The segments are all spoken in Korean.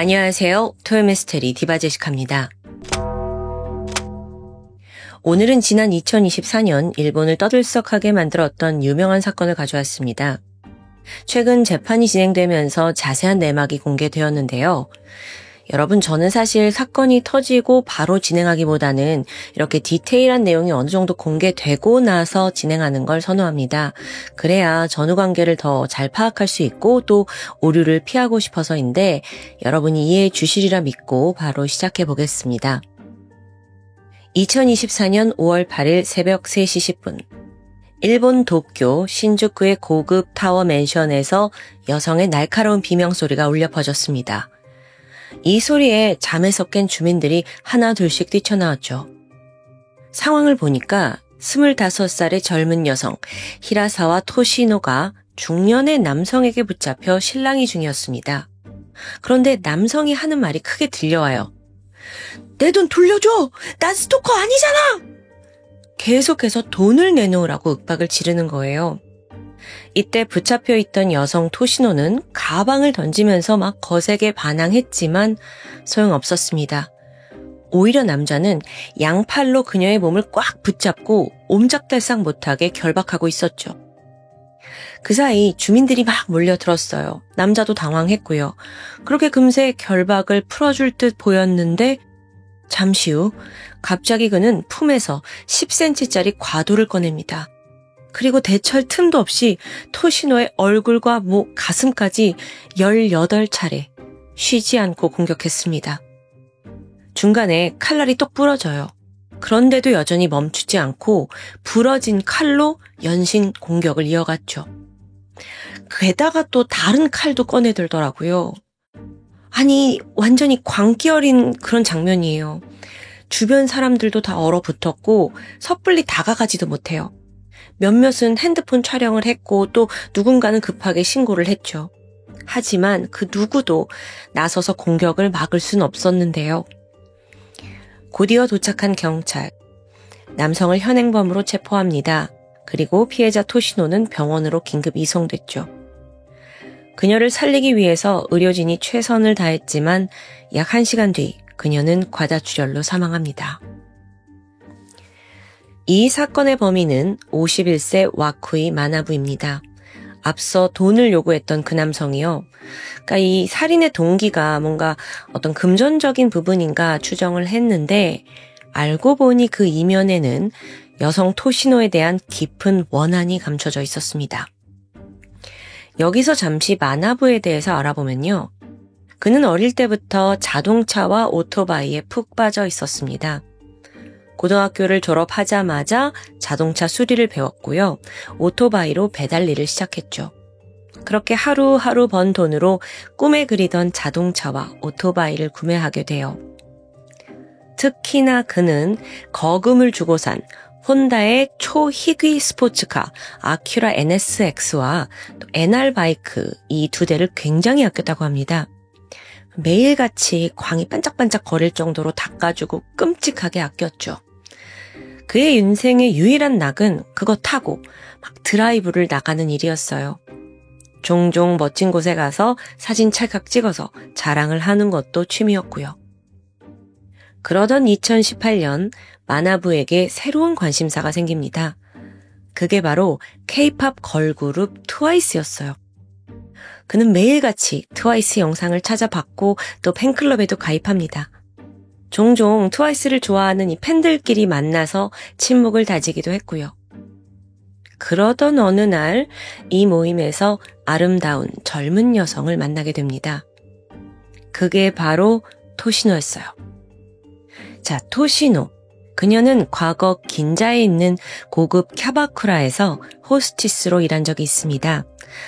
안녕하세요. 토요미스테리 디바제시카입니다. 오늘은 지난 2024년 일본을 떠들썩하게 만들었던 유명한 사건을 가져왔습니다. 최근 재판이 진행되면서 자세한 내막이 공개되었는데요. 여러분, 저는 사실 사건이 터지고 바로 진행하기보다는 이렇게 디테일한 내용이 어느 정도 공개되고 나서 진행하는 걸 선호합니다. 그래야 전후 관계를 더 잘 파악할 수 있고 또 오류를 피하고 싶어서인데 여러분이 이해해 주시리라 믿고 바로 시작해 보겠습니다. 2024년 5월 8일 새벽 3시 10분. 일본 도쿄 신주쿠의 고급 타워 맨션에서 여성의 날카로운 비명소리가 울려 퍼졌습니다. 이 소리에 잠에서 깬 주민들이 하나 둘씩 뛰쳐나왔죠. 상황을 보니까 25살의 젊은 여성 히라사와 토시노가 중년의 남성에게 붙잡혀 실랑이 중이었습니다. 그런데 남성이 하는 말이 크게 들려와요. 내 돈 돌려줘! 난 스토커 아니잖아! 계속해서 돈을 내놓으라고 윽박을 지르는 거예요. 이때 붙잡혀 있던 여성 토시노는 가방을 던지면서 막 거세게 반항했지만 소용없었습니다. 오히려 남자는 양팔로 그녀의 몸을 꽉 붙잡고 옴짝달싹 못하게 결박하고 있었죠. 그 사이 주민들이 막 몰려들었어요. 남자도 당황했고요. 그렇게 금세 결박을 풀어줄 듯 보였는데 잠시 후 갑자기 그는 품에서 10cm짜리 과도를 꺼냅니다. 그리고 대처할 틈도 없이 토시노의 얼굴과 목, 가슴까지 18차례 쉬지 않고 공격했습니다. 중간에 칼날이 똑 부러져요. 그런데도 여전히 멈추지 않고 부러진 칼로 연신 공격을 이어갔죠. 게다가 또 다른 칼도 꺼내들더라고요. 아니, 완전히 광기 어린 그런 장면이에요. 주변 사람들도 다 얼어붙었고 섣불리 다가가지도 못해요. 몇몇은 핸드폰 촬영을 했고 또 누군가는 급하게 신고를 했죠. 하지만 그 누구도 나서서 공격을 막을 순 없었는데요. 곧이어 도착한 경찰. 남성을 현행범으로 체포합니다. 그리고 피해자 토시노는 병원으로 긴급 이송됐죠. 그녀를 살리기 위해서 의료진이 최선을 다했지만 약 1시간 뒤 그녀는 과다출혈로 사망합니다. 이 사건의 범인은 51세 와쿠이 마나부입니다. 앞서 돈을 요구했던 그 남성이요. 그러니까 이 살인의 동기가 뭔가 어떤 금전적인 부분인가 추정을 했는데 알고 보니 그 이면에는 여성 토시노에 대한 깊은 원한이 감춰져 있었습니다. 여기서 잠시 마나부에 대해서 알아보면요. 그는 어릴 때부터 자동차와 오토바이에 푹 빠져 있었습니다. 고등학교를 졸업하자마자 자동차 수리를 배웠고요. 오토바이로 배달 일을 시작했죠. 그렇게 하루하루 번 돈으로 꿈에 그리던 자동차와 오토바이를 구매하게 돼요. 특히나 그는 거금을 주고 산 혼다의 초희귀 스포츠카 아큐라 NSX와 또 NR 바이크 이 두 대를 굉장히 아꼈다고 합니다. 매일같이 광이 반짝반짝 거릴 정도로 닦아주고 끔찍하게 아꼈죠. 그의 인생의 유일한 낙은 그거 타고 막 드라이브를 나가는 일이었어요. 종종 멋진 곳에 가서 사진 찰칵 찍어서 자랑을 하는 것도 취미였고요. 그러던 2018년 마나부에게 새로운 관심사가 생깁니다. 그게 바로 K-팝 걸그룹 트와이스였어요. 그는 매일같이 트와이스 영상을 찾아봤고 또 팬클럽에도 가입합니다. 종종 트와이스를 좋아하는 이 팬들끼리 만나서 친목을 다지기도 했고요. 그러던 어느 날 이 모임에서 아름다운 젊은 여성을 만나게 됩니다. 그게 바로 토시노였어요. 자, 토시노. 그녀는 과거 긴자에 있는 고급 캬바쿠라에서 호스티스로 일한 적이 있습니다.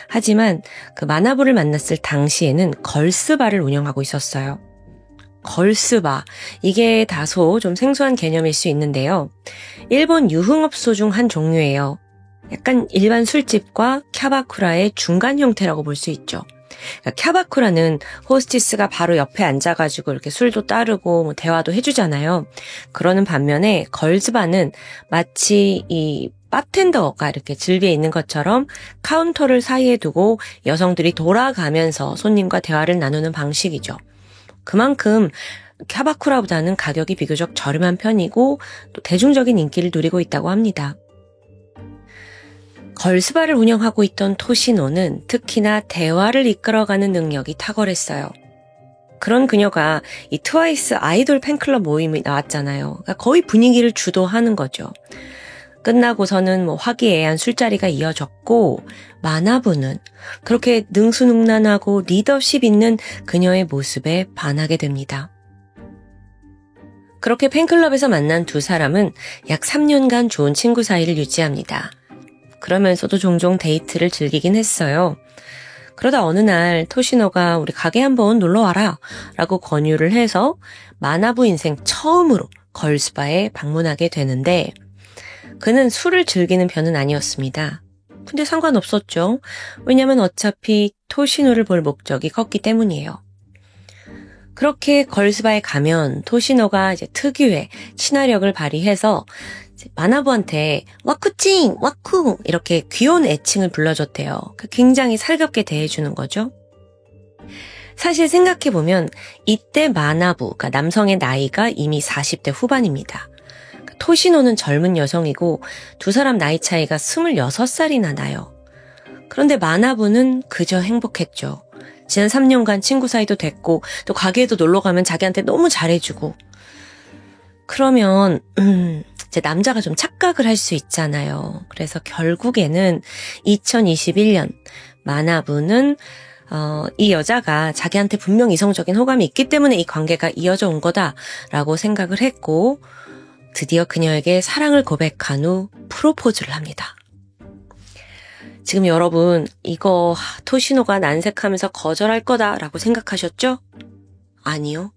하지만 그 마나부를 만났을 당시에는 걸스바를 운영하고 있었어요. 걸스바. 이게 다소 좀 생소한 개념일 수 있는데요. 일본 유흥업소 중 한 종류예요. 약간 일반 술집과 캬바쿠라의 중간 형태라고 볼 수 있죠. 캬바쿠라는 호스티스가 바로 옆에 앉아가지고 이렇게 술도 따르고 뭐 대화도 해주잖아요. 그러는 반면에 걸즈바는 마치 이 바텐더가 이렇게 즐비해 있는 것처럼 카운터를 사이에 두고 여성들이 돌아가면서 손님과 대화를 나누는 방식이죠. 그만큼 캬바쿠라보다는 가격이 비교적 저렴한 편이고 또 대중적인 인기를 누리고 있다고 합니다. 걸스바를 운영하고 있던 토시노는 특히나 대화를 이끌어가는 능력이 탁월했어요. 그런 그녀가 이 트와이스 아이돌 팬클럽 모임이 나왔잖아요. 그러니까 거의 분위기를 주도하는 거죠. 끝나고서는 화기애애한 술자리가 이어졌고 마나부는 그렇게 능수능란하고 리더십 있는 그녀의 모습에 반하게 됩니다. 그렇게 팬클럽에서 만난 두 사람은 약 3년간 좋은 친구 사이를 유지합니다. 그러면서도 종종 데이트를 즐기긴 했어요. 그러다 어느 날 토시노가 우리 가게 한번 놀러와라 라고 권유를 해서 마나부 인생 처음으로 걸스바에 방문하게 되는데 그는 술을 즐기는 편은 아니었습니다. 근데 상관없었죠. 왜냐면 어차피 토시노를 볼 목적이 컸기 때문이에요. 그렇게 걸스바에 가면 토시노가 이제 특유의 친화력을 발휘해서 마나부한테 와쿠찡, 와쿠 이렇게 귀여운 애칭을 불러줬대요. 굉장히 살갑게 대해주는 거죠. 사실 생각해보면 이때 마나부, 그러니까 남성의 나이가 이미 40대 후반입니다. 토시노는 젊은 여성이고 두 사람 나이 차이가 26살이나 나요. 그런데 마나부는 그저 행복했죠. 지난 3년간 친구 사이도 됐고 또 가게에도 놀러가면 자기한테 너무 잘해주고 그러면 이제 남자가 좀 착각을 할 수 있잖아요. 그래서 결국에는 2021년 마나부는 이 여자가 자기한테 분명 이성적인 호감이 있기 때문에 이 관계가 이어져 온 거다라고 생각을 했고 드디어 그녀에게 사랑을 고백한 후 프로포즈를 합니다. 지금 여러분 이거 토시노가 난색하면서 거절할 거다라고 생각하셨죠? 아니요.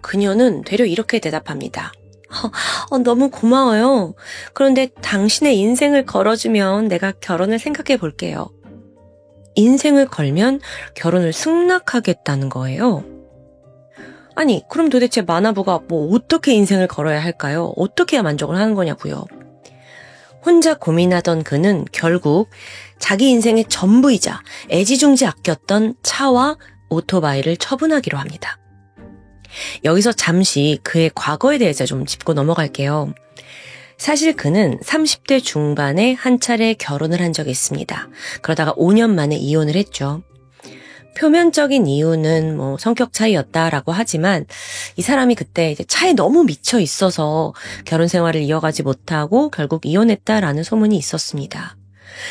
그녀는 되려 이렇게 대답합니다. 너무 고마워요. 그런데 당신의 인생을 걸어주면 내가 결혼을 생각해 볼게요. 인생을 걸면 결혼을 승낙하겠다는 거예요. 아니, 그럼 도대체 마나부가 어떻게 인생을 걸어야 할까요? 어떻게 해야 만족을 하는 거냐고요. 혼자 고민하던 그는 결국 자기 인생의 전부이자 애지중지 아꼈던 차와 오토바이를 처분하기로 합니다. 여기서 잠시 그의 과거에 대해서 좀 짚고 넘어갈게요. 사실 그는 30대 중반에 한 차례 결혼을 한 적이 있습니다. 그러다가 5년 만에 이혼을 했죠. 표면적인 이유는 성격 차이였다라고 하지만 이 사람이 그때 이제 차에 너무 미쳐 있어서 결혼 생활을 이어가지 못하고 결국 이혼했다라는 소문이 있었습니다.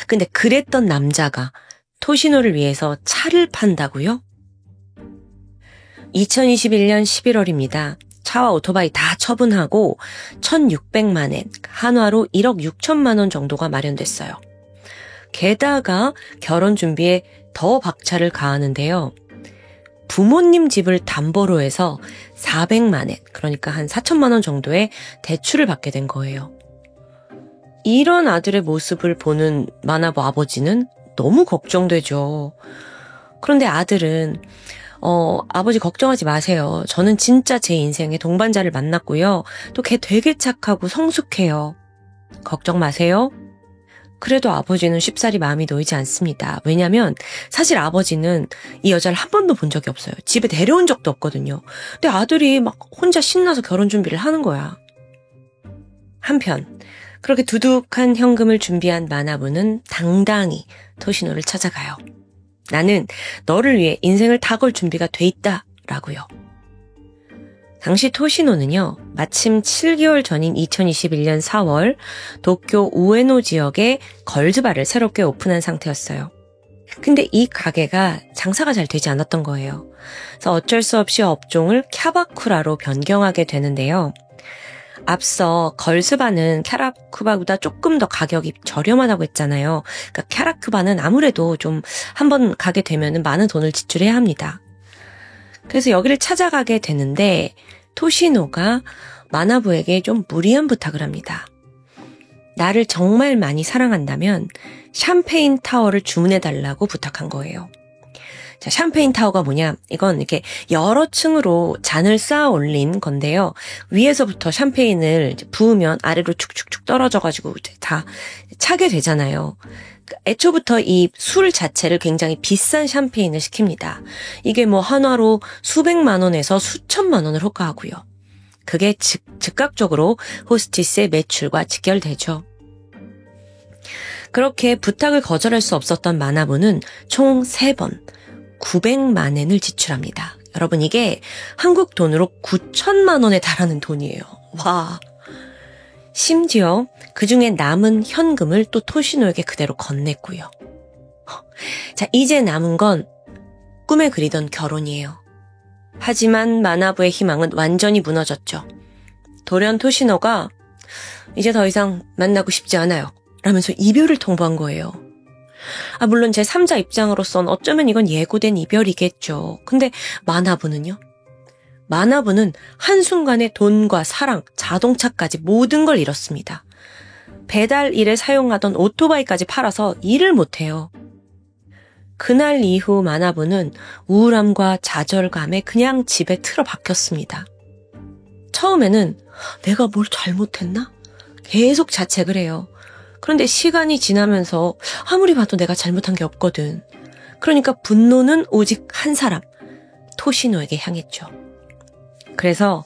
근데 그랬던 남자가 토시노를 위해서 차를 판다고요? 2021년 11월입니다. 차와 오토바이 다 처분하고 1,600만 엔, 한화로 1억 6천만 원 정도가 마련됐어요. 게다가 결혼 준비에 더 박차를 가하는데요. 부모님 집을 담보로 해서 400만 엔, 그러니까 한 4천만 원 정도의 대출을 받게 된 거예요. 이런 아들의 모습을 보는 마나부 아버지는 너무 걱정되죠. 그런데 아들은 아버지 걱정하지 마세요. 저는 진짜 제 인생의 동반자를 만났고요. 또 걔 되게 착하고 성숙해요. 걱정 마세요. 그래도 아버지는 쉽사리 마음이 놓이지 않습니다. 왜냐면 사실 아버지는 이 여자를 한 번도 본 적이 없어요. 집에 데려온 적도 없거든요. 근데 아들이 막 혼자 신나서 결혼 준비를 하는 거야. 한편 그렇게 두둑한 현금을 준비한 마나부는 당당히 토시노를 찾아가요. 나는 너를 위해 인생을 다 걸 준비가 돼 있다 라고요. 당시 토시노는요. 마침 7개월 전인 2021년 4월 도쿄 우에노 지역에 걸즈바를 새롭게 오픈한 상태였어요. 근데 이 가게가 장사가 잘 되지 않았던 거예요. 그래서 어쩔 수 없이 업종을 캬바쿠라로 변경하게 되는데요. 앞서 걸스바는 캬라쿠바보다 조금 더 가격이 저렴하다고 했잖아요. 그러니까 캬라쿠바는 아무래도 좀 한번 가게 되면 많은 돈을 지출해야 합니다. 그래서 여기를 찾아가게 되는데 토시노가 마나부에게 좀 무리한 부탁을 합니다. 나를 정말 많이 사랑한다면 샴페인 타워를 주문해달라고 부탁한 거예요. 자, 샴페인 타워가 뭐냐? 이건 이렇게 여러 층으로 잔을 쌓아 올린 건데요. 위에서부터 샴페인을 부으면 아래로 축축축 떨어져가지고 이제 다 차게 되잖아요. 애초부터 이 술 자체를 굉장히 비싼 샴페인을 시킵니다. 이게 뭐 한화로 수백만 원에서 수천만 원을 호가하고요. 그게 즉각적으로 호스티스의 매출과 직결되죠. 그렇게 부탁을 거절할 수 없었던 마나부는 총 3번 900만 엔을 지출합니다. 여러분 이게 한국 돈으로 9천만 원에 달하는 돈이에요. 와. 심지어 그중에 남은 현금을 또 토시노에게 그대로 건넸고요. 자, 이제 남은 건 꿈에 그리던 결혼이에요. 하지만 마나부의 희망은 완전히 무너졌죠. 돌연 토시노가 이제 더 이상 만나고 싶지 않아요 라면서 이별을 통보한 거예요. 물론 제 3자 입장으로선 어쩌면 이건 예고된 이별이겠죠. 근데 마나부는요? 마나부는 한순간에 돈과 사랑, 자동차까지 모든 걸 잃었습니다. 배달 일에 사용하던 오토바이까지 팔아서 일을 못해요. 그날 이후 마나부는 우울함과 좌절감에 그냥 집에 틀어박혔습니다. 처음에는 내가 뭘 잘못했나? 계속 자책을 해요. 그런데 시간이 지나면서 아무리 봐도 내가 잘못한 게 없거든. 그러니까 분노는 오직 한 사람, 토시노에게 향했죠. 그래서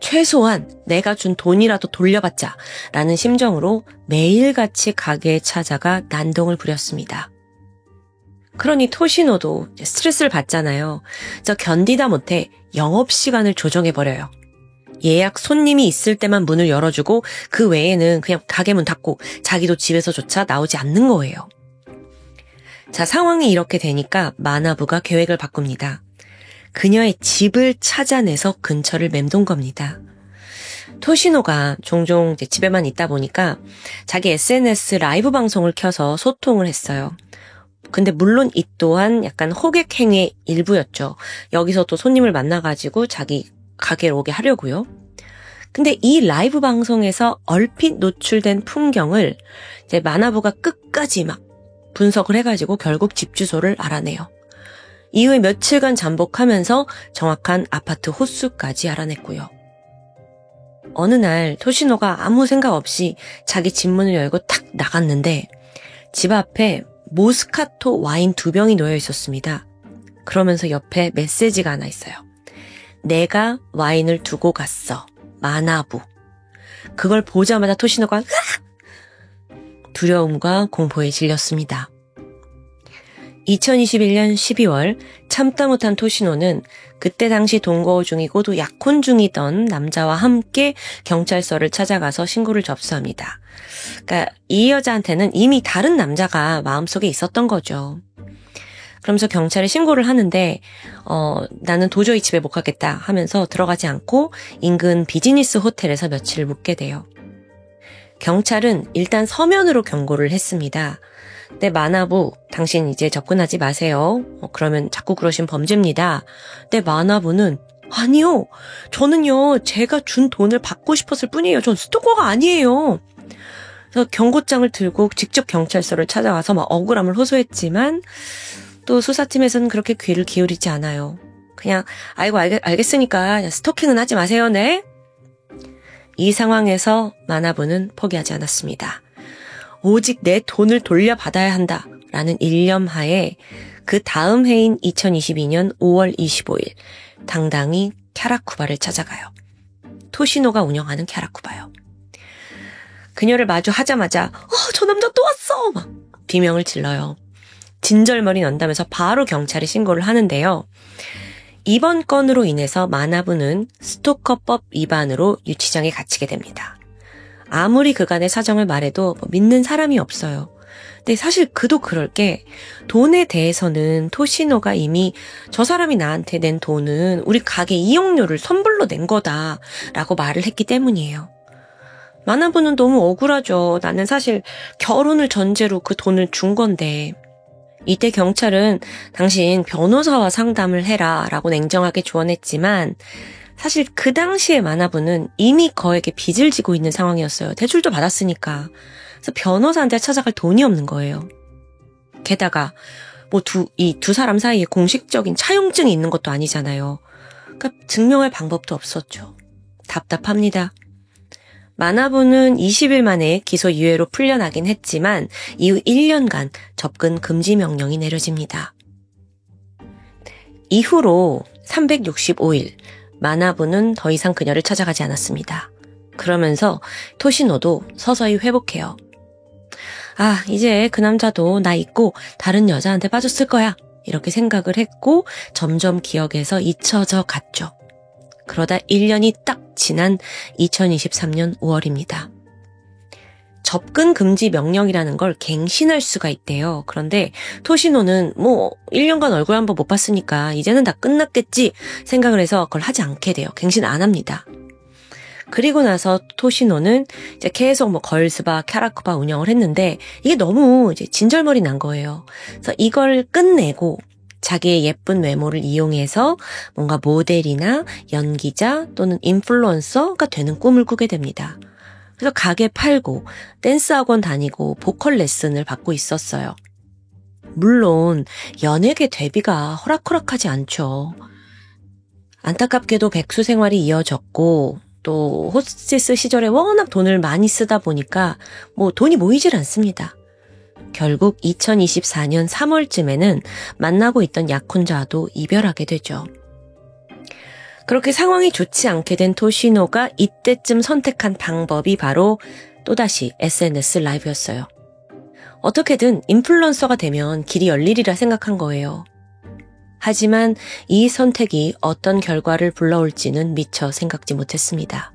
최소한 내가 준 돈이라도 돌려받자 라는 심정으로 매일같이 가게에 찾아가 난동을 부렸습니다. 그러니 토시노도 스트레스를 받잖아요. 그래서 견디다 못해 영업시간을 조정해버려요. 예약 손님이 있을 때만 문을 열어주고 그 외에는 그냥 가게 문 닫고 자기도 집에서조차 나오지 않는 거예요. 자, 상황이 이렇게 되니까 마나부가 계획을 바꿉니다. 그녀의 집을 찾아내서 근처를 맴돈 겁니다. 토시노가 종종 이제 집에만 있다 보니까 자기 SNS 라이브 방송을 켜서 소통을 했어요. 근데 물론 이 또한 약간 호객 행위의 일부였죠. 여기서 또 손님을 만나가지고 자기 가게로 오게 하려고요. 근데 이 라이브 방송에서 얼핏 노출된 풍경을 이제 마나부가 끝까지 막 분석을 해가지고 결국 집 주소를 알아내요. 이후에 며칠간 잠복하면서 정확한 아파트 호수까지 알아냈고요. 어느 날 토시노가 아무 생각 없이 자기 집 문을 열고 탁 나갔는데 집 앞에 모스카토 와인 2병이 놓여 있었습니다. 그러면서 옆에 메시지가 하나 있어요. 내가 와인을 두고 갔어. 마나부. 그걸 보자마자 토시노가 으악! 두려움과 공포에 질렸습니다. 2021년 12월 참다 못한 토시노는 그때 당시 동거 중이고 또 약혼 중이던 남자와 함께 경찰서를 찾아가서 신고를 접수합니다. 그러니까 이 여자한테는 이미 다른 남자가 마음속에 있었던 거죠. 그러면서 경찰에 신고를 하는데 나는 도저히 집에 못 가겠다 하면서 들어가지 않고 인근 비즈니스 호텔에서 며칠 묵게 돼요. 경찰은 일단 서면으로 경고를 했습니다. 네, 마나부, 당신 이제 접근하지 마세요. 그러면 자꾸 그러신 범죄입니다. 네, 마나부는 아니요. 저는요, 제가 준 돈을 받고 싶었을 뿐이에요. 전 스토커가 아니에요. 그래서 경고장을 들고 직접 경찰서를 찾아와서 막 억울함을 호소했지만 또 수사팀에서는 그렇게 귀를 기울이지 않아요. 그냥 아이고 알겠으니까 스토킹은 하지 마세요. 네. 이 상황에서 마나부는 포기하지 않았습니다. 오직 내 돈을 돌려받아야 한다라는 일념하에 그 다음 해인 2022년 5월 25일 당당히 캬라쿠바를 찾아가요. 토시노가 운영하는 캬라쿠바요. 그녀를 마주하자마자 저 남자 또 왔어! 막 비명을 질러요. 진절머리 난다면서 바로 경찰에 신고를 하는데요. 이번 건으로 인해서 마나부는 스토커법 위반으로 유치장에 갇히게 됩니다. 아무리 그간의 사정을 말해도 믿는 사람이 없어요. 근데 사실 그도 그럴 게 돈에 대해서는 토시노가 이미 저 사람이 나한테 낸 돈은 우리 가게 이용료를 선불로 낸 거다라고 말을 했기 때문이에요. 마나부는 너무 억울하죠. 나는 사실 결혼을 전제로 그 돈을 준 건데. 이때 경찰은 당신 변호사와 상담을 해라 라고 냉정하게 조언했지만 사실 그 당시에 마나부는 이미 거액의 빚을 지고 있는 상황이었어요. 대출도 받았으니까. 그래서 변호사한테 찾아갈 돈이 없는 거예요. 게다가 이 두 사람 사이에 공식적인 차용증이 있는 것도 아니잖아요. 그러니까 증명할 방법도 없었죠. 답답합니다. 마나부는 20일 만에 기소유예로 풀려나긴 했지만 이후 1년간 접근 금지 명령이 내려집니다. 이후로 365일 마나부는 더 이상 그녀를 찾아가지 않았습니다. 그러면서 토시노도 서서히 회복해요. 아, 이제 그 남자도 나 잊고 다른 여자한테 빠졌을 거야. 이렇게 생각을 했고 점점 기억에서 잊혀져 갔죠. 그러다 1년이 딱 지난 2023년 5월입니다. 접근 금지 명령이라는 걸 갱신할 수가 있대요. 그런데 토시노는 1년간 얼굴 한번 못 봤으니까 이제는 다 끝났겠지 생각을 해서 그걸 하지 않게 돼요. 갱신 안 합니다. 그리고 나서 토시노는 이제 계속 걸스바, 캐라쿠바 운영을 했는데 이게 너무 이제 진절머리 난 거예요. 그래서 이걸 끝내고 자기의 예쁜 외모를 이용해서 뭔가 모델이나 연기자 또는 인플루언서가 되는 꿈을 꾸게 됩니다. 그래서 가게 팔고 댄스 학원 다니고 보컬 레슨을 받고 있었어요. 물론 연예계 데뷔가 호락호락하지 않죠. 안타깝게도 백수 생활이 이어졌고 또 호스티스 시절에 워낙 돈을 많이 쓰다 보니까 돈이 모이질 않습니다. 결국 2024년 3월쯤에는 만나고 있던 약혼자도 이별하게 되죠. 그렇게 상황이 좋지 않게 된 토시노가 이때쯤 선택한 방법이 바로 또다시 SNS 라이브였어요. 어떻게든 인플루언서가 되면 길이 열리리라 생각한 거예요. 하지만 이 선택이 어떤 결과를 불러올지는 미처 생각지 못했습니다.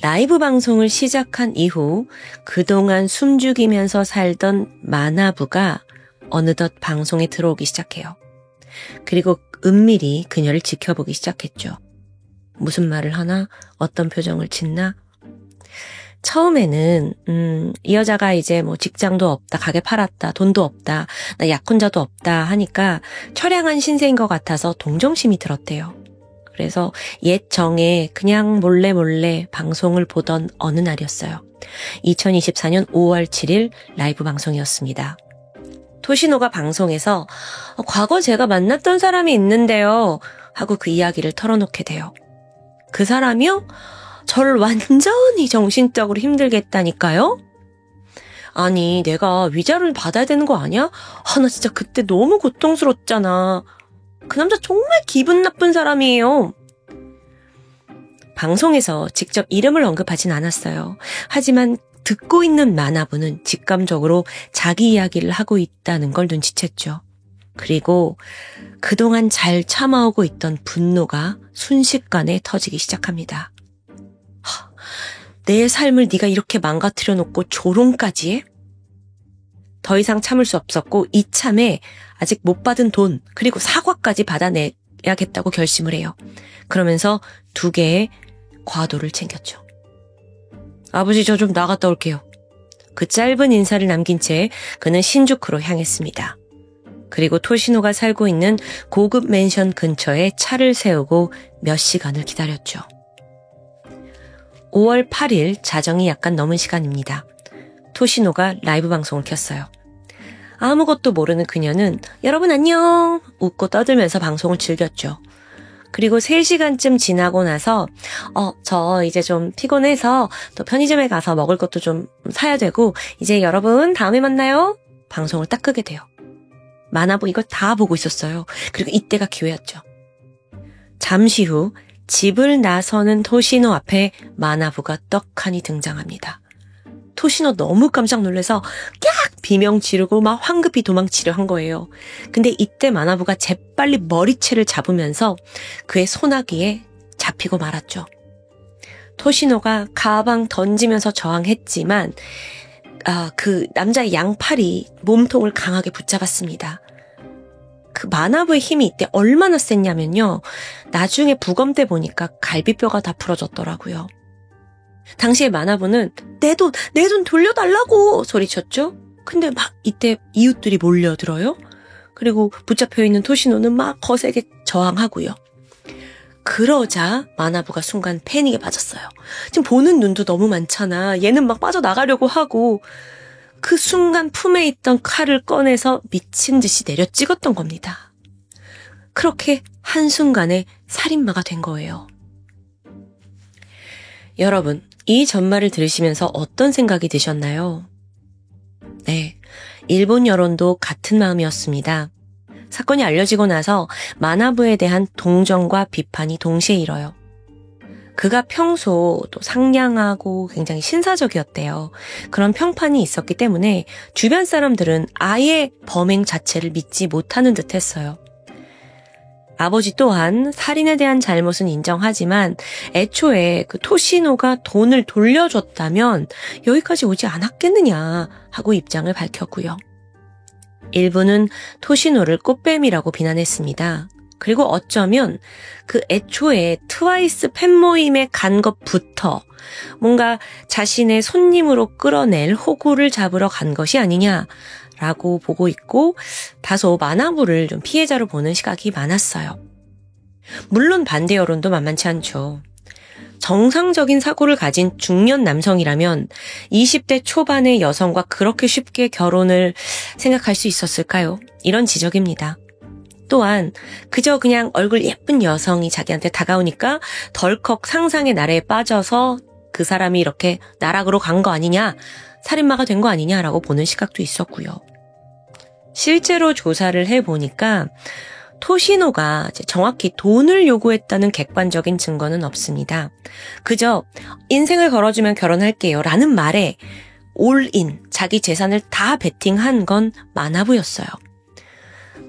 라이브 방송을 시작한 이후 그동안 숨죽이면서 살던 마나부가 어느덧 방송에 들어오기 시작해요. 그리고 은밀히 그녀를 지켜보기 시작했죠. 무슨 말을 하나? 어떤 표정을 짓나? 처음에는 이 여자가 이제 직장도 없다, 가게 팔았다, 돈도 없다, 나 약혼자도 없다 하니까 처량한 신세인 것 같아서 동정심이 들었대요. 그래서 옛 정에 그냥 몰래 방송을 보던 어느 날이었어요. 2024년 5월 7일 라이브 방송이었습니다. 토시노가 방송에서 과거 제가 만났던 사람이 있는데요 하고 그 이야기를 털어놓게 돼요. 그 사람이요? 저를 완전히 정신적으로 힘들게 했다니까요? 아니, 내가 위자료를 받아야 되는 거 아니야? 나 진짜 그때 너무 고통스럽잖아. 그 남자 정말 기분 나쁜 사람이에요. 방송에서 직접 이름을 언급하진 않았어요. 하지만 듣고 있는 마나부는 직감적으로 자기 이야기를 하고 있다는 걸 눈치챘죠. 그리고 그동안 잘 참아오고 있던 분노가 순식간에 터지기 시작합니다. 내 삶을 네가 이렇게 망가뜨려 놓고 조롱까지 해? 더 이상 참을 수 없었고 이참에 아직 못 받은 돈 그리고 사과까지 받아내야겠다고 결심을 해요. 그러면서 2개의 과도를 챙겼죠. 아버지, 저 좀 나갔다 올게요. 그 짧은 인사를 남긴 채 그는 신주쿠로 향했습니다. 그리고 토시노가 살고 있는 고급 맨션 근처에 차를 세우고 몇 시간을 기다렸죠. 5월 8일 자정이 약간 넘은 시간입니다. 토시노가 라이브 방송을 켰어요. 아무것도 모르는 그녀는 여러분 안녕 웃고 떠들면서 방송을 즐겼죠. 그리고 3시간쯤 지나고 나서 저 이제 좀 피곤해서 또 편의점에 가서 먹을 것도 좀 사야 되고 이제 여러분 다음에 만나요. 방송을 딱 끄게 돼요. 마나부 이걸 다 보고 있었어요. 그리고 이때가 기회였죠. 잠시 후 집을 나서는 토시노 앞에 마나부가 떡하니 등장합니다. 토시노 너무 깜짝 놀라서 깍 비명 지르고 막 황급히 도망치려 한 거예요. 근데 이때 마나부가 재빨리 머리채를 잡으면서 그의 소나기에 잡히고 말았죠. 토시노가 가방 던지면서 저항했지만 그 남자의 양팔이 몸통을 강하게 붙잡았습니다. 그 마나부의 힘이 이때 얼마나 셌냐면요. 나중에 부검돼 보니까 갈비뼈가 다 부러졌더라고요. 당시에 마나부는 내 돈 돌려달라고 소리쳤죠. 근데 막 이때 이웃들이 몰려들어요. 그리고 붙잡혀 있는 토시노는 막 거세게 저항하고요. 그러자 마나부가 순간 패닉에 빠졌어요. 지금 보는 눈도 너무 많잖아. 얘는 막 빠져나가려고 하고 그 순간 품에 있던 칼을 꺼내서 미친 듯이 내려 찍었던 겁니다. 그렇게 한순간에 살인마가 된 거예요. 여러분, 이 전말을 들으시면서 어떤 생각이 드셨나요? 네, 일본 여론도 같은 마음이었습니다. 사건이 알려지고 나서 마나부에 대한 동정과 비판이 동시에 일어요. 그가 평소 또 상냥하고 굉장히 신사적이었대요. 그런 평판이 있었기 때문에 주변 사람들은 아예 범행 자체를 믿지 못하는 듯 했어요. 아버지 또한 살인에 대한 잘못은 인정하지만 애초에 그 토시노가 돈을 돌려줬다면 여기까지 오지 않았겠느냐 하고 입장을 밝혔고요. 일부는 토시노를 꽃뱀이라고 비난했습니다. 그리고 어쩌면 그 애초에 트와이스 팬모임에 간 것부터 뭔가 자신의 손님으로 끌어낼 호구를 잡으러 간 것이 아니냐라고 보고 있고 다소 마나부를 좀 피해자로 보는 시각이 많았어요. 물론 반대 여론도 만만치 않죠. 정상적인 사고를 가진 중년 남성이라면 20대 초반의 여성과 그렇게 쉽게 결혼을 생각할 수 있었을까요? 이런 지적입니다. 또한 그저 그냥 얼굴 예쁜 여성이 자기한테 다가오니까 덜컥 상상의 나래에 빠져서 그 사람이 이렇게 나락으로 간 거 아니냐, 살인마가 된 거 아니냐라고 보는 시각도 있었고요. 실제로 조사를 해보니까 토시노가 정확히 돈을 요구했다는 객관적인 증거는 없습니다. 그저 인생을 걸어주면 결혼할게요 라는 말에 올인, 자기 재산을 다 베팅한 건 마나부였어요.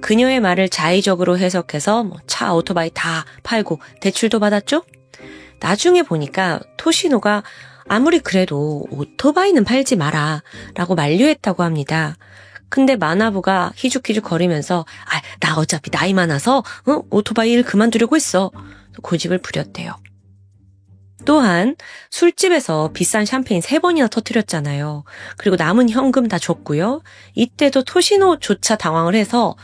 그녀의 말을 자의적으로 해석해서 차, 오토바이 다 팔고 대출도 받았죠? 나중에 보니까 토시노가 아무리 그래도 오토바이는 팔지 마라 라고 만류했다고 합니다. 근데 마나부가 희죽희죽 거리면서 나 어차피 나이 많아서 오토바이를 그만두려고 했어. 고집을 부렸대요. 또한 술집에서 비싼 샴페인 3번이나 터뜨렸잖아요. 그리고 남은 현금 다 줬고요. 이때도 토시노조차 당황을 해서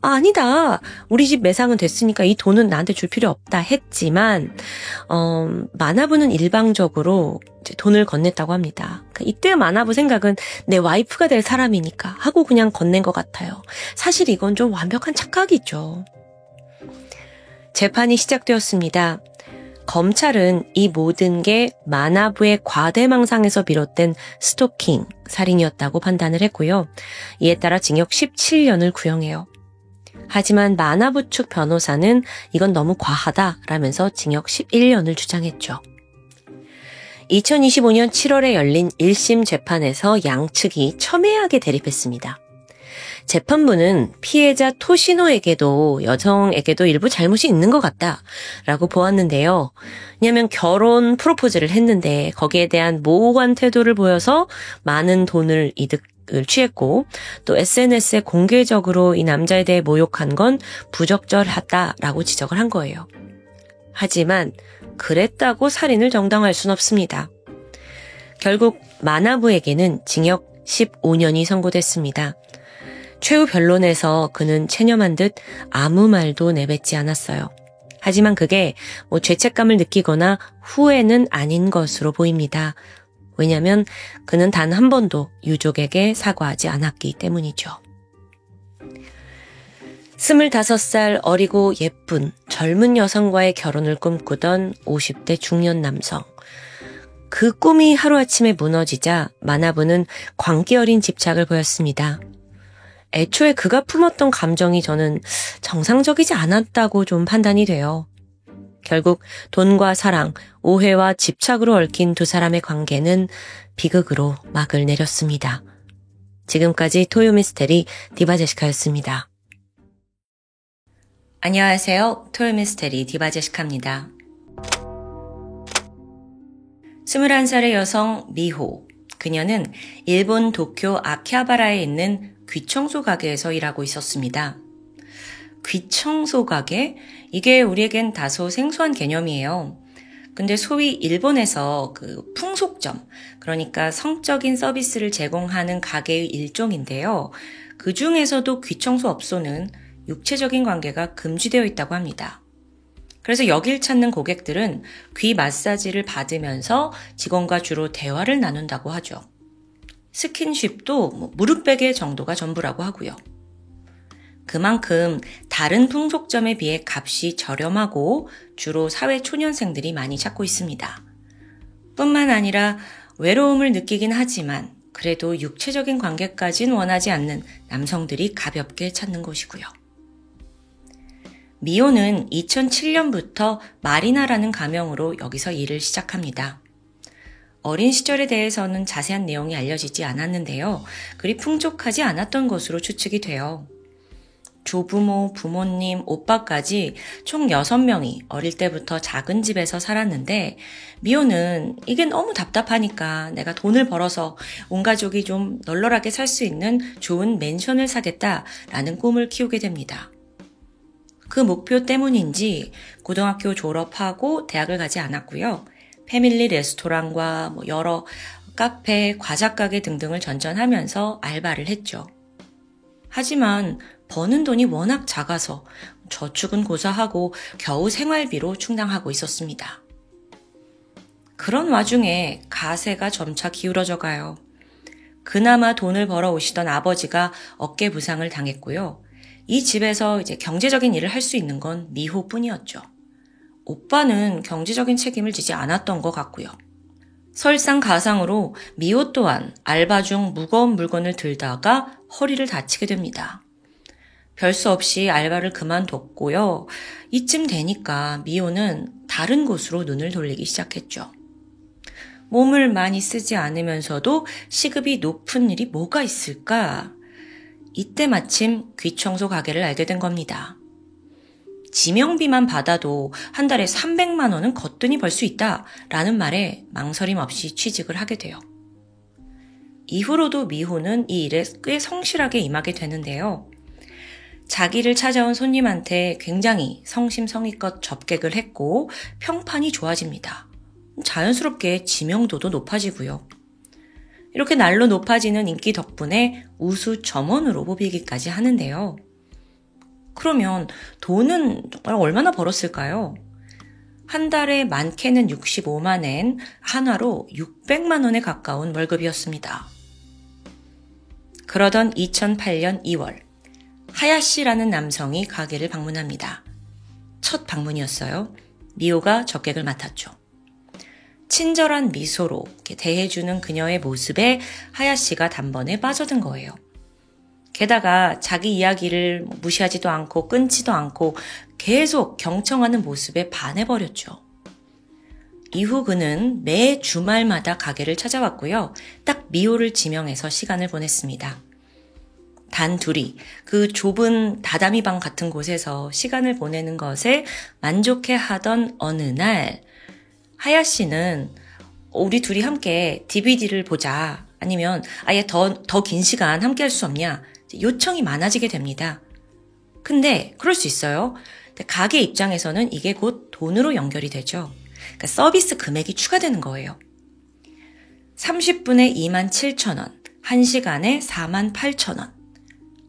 아니다. 우리 집 매상은 됐으니까 이 돈은 나한테 줄 필요 없다 했지만 마나부는 일방적으로 이제 돈을 건넸다고 합니다. 그러니까 이때 마나부 생각은 내 와이프가 될 사람이니까 하고 그냥 건넨 것 같아요. 사실 이건 좀 완벽한 착각이죠. 재판이 시작되었습니다. 검찰은 이 모든 게 마나부의 과대망상에서 비롯된 스토킹, 살인이었다고 판단을 했고요. 이에 따라 징역 17년을 구형해요. 하지만 마나부 측 변호사는 이건 너무 과하다라면서 징역 11년을 주장했죠. 2025년 7월에 열린 1심 재판에서 양측이 첨예하게 대립했습니다. 재판부는 피해자 토시노에게도 여성에게도 일부 잘못이 있는 것 같다라고 보았는데요. 왜냐하면 결혼 프로포즈를 했는데 거기에 대한 모호한 태도를 보여서 많은 돈을 이득을 취했고 또 SNS에 공개적으로 이 남자에 대해 모욕한 건 부적절하다라고 지적을 한 거예요. 하지만 그랬다고 살인을 정당화할 순 없습니다. 결국 마나부에게는 징역 15년이 선고됐습니다. 최후 변론에서 그는 체념한 듯 아무 말도 내뱉지 않았어요. 하지만 그게 죄책감을 느끼거나 후회는 아닌 것으로 보입니다. 왜냐하면 그는 단 한 번도 유족에게 사과하지 않았기 때문이죠. 25살 어리고 예쁜 젊은 여성과의 결혼을 꿈꾸던 50대 중년 남성. 그 꿈이 하루아침에 무너지자 마나부는 광기 어린 집착을 보였습니다. 애초에 그가 품었던 감정이 저는 정상적이지 않았다고 좀 판단이 돼요. 결국 돈과 사랑, 오해와 집착으로 얽힌 두 사람의 관계는 비극으로 막을 내렸습니다. 지금까지 토요미스테리 디바제시카였습니다. 안녕하세요. 토요미스테리 디바제시카입니다. 21살의 여성 미호. 그녀는 일본 도쿄 아키하바라에 있는 귀청소 가게에서 일하고 있었습니다. 귀청소 가게? 이게 우리에겐 다소 생소한 개념이에요. 근데 소위 일본에서 그 풍속점, 그러니까 성적인 서비스를 제공하는 가게의 일종인데요. 그 중에서도 귀청소 업소는 육체적인 관계가 금지되어 있다고 합니다. 그래서 여길 찾는 고객들은 귀 마사지를 받으면서 직원과 주로 대화를 나눈다고 하죠. 스킨십도 무릎 베개 정도가 전부라고 하고요. 그만큼 다른 풍속점에 비해 값이 저렴하고 주로 사회 초년생들이 많이 찾고 있습니다. 뿐만 아니라 외로움을 느끼긴 하지만 그래도 육체적인 관계까진 원하지 않는 남성들이 가볍게 찾는 곳이고요. 미호는 2007년부터 마리나라는 가명으로 여기서 일을 시작합니다. 어린 시절에 대해서는 자세한 내용이 알려지지 않았는데요. 그리 풍족하지 않았던 것으로 추측이 돼요. 조부모, 부모님, 오빠까지 총 6명이 어릴 때부터 작은 집에서 살았는데 미호는 이게 너무 답답하니까 내가 돈을 벌어서 온 가족이 좀 널널하게 살 수 있는 좋은 맨션을 사겠다라는 꿈을 키우게 됩니다. 그 목표 때문인지 고등학교 졸업하고 대학을 가지 않았고요. 패밀리 레스토랑과 여러 카페, 과자가게 등등을 전전하면서 알바를 했죠. 하지만 버는 돈이 워낙 작아서 저축은 고사하고 겨우 생활비로 충당하고 있었습니다. 그런 와중에 가세가 점차 기울어져 가요. 그나마 돈을 벌어오시던 아버지가 어깨 부상을 당했고요. 이 집에서 이제 경제적인 일을 할 수 있는 건 미호뿐이었죠. 오빠는 경제적인 책임을 지지 않았던 것 같고요. 설상가상으로 미호 또한 알바 중 무거운 물건을 들다가 허리를 다치게 됩니다. 별 수 없이 알바를 그만뒀고요. 이쯤 되니까 미호는 다른 곳으로 눈을 돌리기 시작했죠. 몸을 많이 쓰지 않으면서도 시급이 높은 일이 뭐가 있을까? 이때 마침 귀청소 가게를 알게 된 겁니다. 지명비만 받아도 한 달에 300만 원은 거뜬히 벌 수 있다라는 말에 망설임 없이 취직을 하게 돼요. 이후로도 미호는 이 일에 꽤 성실하게 임하게 되는데요. 자기를 찾아온 손님한테 굉장히 성심성의껏 접객을 했고 평판이 좋아집니다. 자연스럽게 지명도도 높아지고요. 이렇게 날로 높아지는 인기 덕분에 우수 점원으로 뽑히기까지 하는데요. 그러면 돈은 정말 얼마나 벌었을까요? 한 달에 많게는 65만 엔, 한화로 600만 원에 가까운 월급이었습니다. 그러던 2008년 2월, 하야시라는 남성이 가게를 방문합니다. 첫 방문이었어요. 미호가 접객을 맡았죠. 친절한 미소로 이렇게 대해주는 그녀의 모습에 하야시가 단번에 빠져든 거예요. 게다가 자기 이야기를 무시하지도 않고 끊지도 않고 계속 경청하는 모습에 반해버렸죠. 이후 그는 매 주말마다 가게를 찾아왔고요. 딱 미호를 지명해서 시간을 보냈습니다. 단 둘이 그 좁은 다다미 방 같은 곳에서 시간을 보내는 것에 만족해하던 어느 날 하야시는 우리 둘이 함께 DVD를 보자, 아니면 아예 더 긴 시간 함께 할 수 없냐, 요청이 많아지게 됩니다. 근데 그럴 수 있어요. 가게 입장에서는 이게 곧 돈으로 연결이 되죠. 그러니까 서비스 금액이 추가되는 거예요. 30분에 27,000원, 1시간에 48,000원.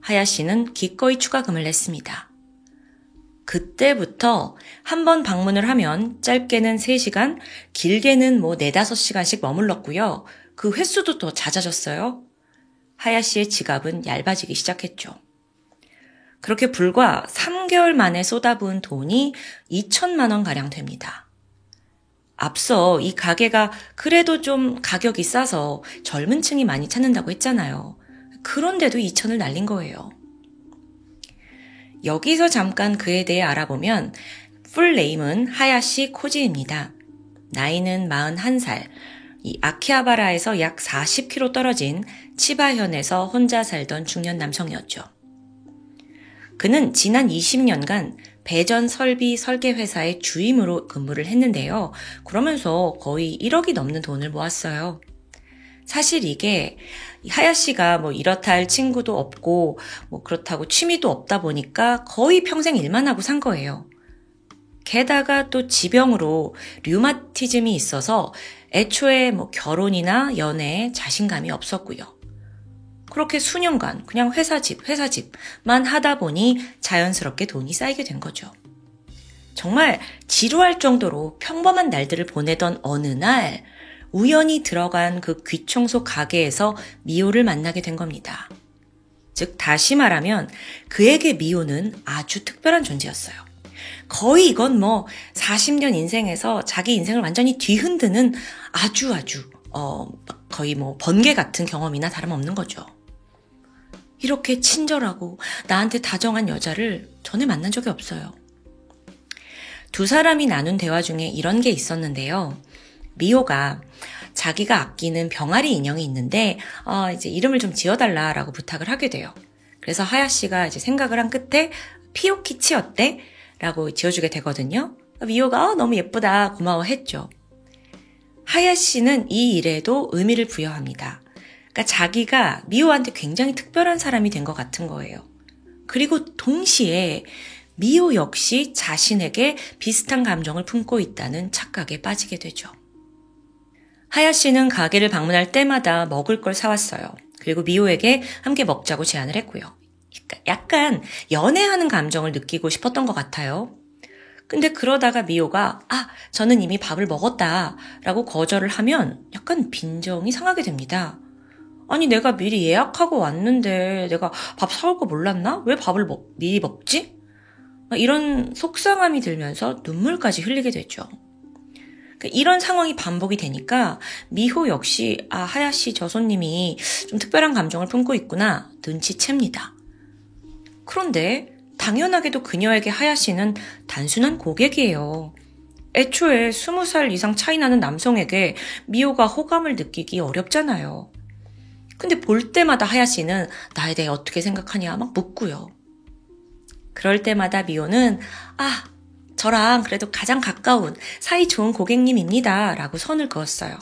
하야시는 기꺼이 추가금을 냈습니다. 그때부터 한 번 방문을 하면 짧게는 3시간, 길게는 4-5시간씩 머물렀고요. 그 횟수도 더 잦아졌어요. 하야시의 지갑은 얇아지기 시작했죠. 그렇게 불과 3개월 만에 쏟아부은 돈이 2천만 원가량 됩니다. 앞서 이 가게가 그래도 좀 가격이 싸서 젊은 층이 많이 찾는다고 했잖아요. 그런데도 2천을 날린 거예요. 여기서 잠깐 그에 대해 알아보면 풀네임은 하야시 코지입니다. 나이는 41살, 이 아키하바라에서 약 40km 떨어진 치바현에서 혼자 살던 중년 남성이었죠. 그는 지난 20년간 배전 설비 설계 회사의 주임으로 근무를 했는데요. 그러면서 거의 1억이 넘는 돈을 모았어요. 사실 이게 하야시가 이렇다 할 친구도 없고 그렇다고 취미도 없다 보니까 거의 평생 일만 하고 산 거예요. 게다가 또 지병으로 류마티즘이 있어서 애초에 결혼이나 연애에 자신감이 없었고요. 그렇게 수년간 그냥 회사집만 하다 보니 자연스럽게 돈이 쌓이게 된 거죠. 정말 지루할 정도로 평범한 날들을 보내던 어느 날 우연히 들어간 그 귀청소 가게에서 미호를 만나게 된 겁니다. 즉 다시 말하면 그에게 미호는 아주 특별한 존재였어요. 거의 이건 40년 인생에서 자기 인생을 완전히 뒤흔드는 아주 거의 번개 같은 경험이나 다름없는 거죠. 이렇게 친절하고 나한테 다정한 여자를 전에 만난 적이 없어요. 두 사람이 나눈 대화 중에 이런 게 있었는데요. 미호가 자기가 아끼는 병아리 인형이 있는데 이제 이름을 좀 지어달라라고 부탁을 하게 돼요. 그래서 하야시가 이제 생각을 한 끝에 피오키치 어때? 라고 지어주게 되거든요. 미호가 너무 예쁘다 고마워했죠. 하야시는 이 일에도 의미를 부여합니다. 그러니까 자기가 미호한테 굉장히 특별한 사람이 된 것 같은 거예요. 그리고 동시에 미호 역시 자신에게 비슷한 감정을 품고 있다는 착각에 빠지게 되죠. 하야시는 가게를 방문할 때마다 먹을 걸 사왔어요. 그리고 미호에게 함께 먹자고 제안을 했고요. 약간 연애하는 감정을 느끼고 싶었던 것 같아요. 근데 그러다가 미호가 저는 이미 밥을 먹었다 라고 거절을 하면 약간 빈정이 상하게 됩니다. 아니 내가 미리 예약하고 왔는데 내가 밥 사올 거 몰랐나? 왜 밥을 미리 먹지? 이런 속상함이 들면서 눈물까지 흘리게 되죠. 이런 상황이 반복이 되니까 미호 역시 하야시 저 손님이 좀 특별한 감정을 품고 있구나 눈치챕니다. 그런데 당연하게도 그녀에게 하야시는 단순한 고객이에요. 애초에 20살 이상 차이 나는 남성에게 미호가 호감을 느끼기 어렵잖아요. 근데 볼 때마다 하야시는 나에 대해 어떻게 생각하냐 막 묻고요. 그럴 때마다 미호는 저랑 그래도 가장 가까운 사이 좋은 고객님입니다 라고 선을 그었어요.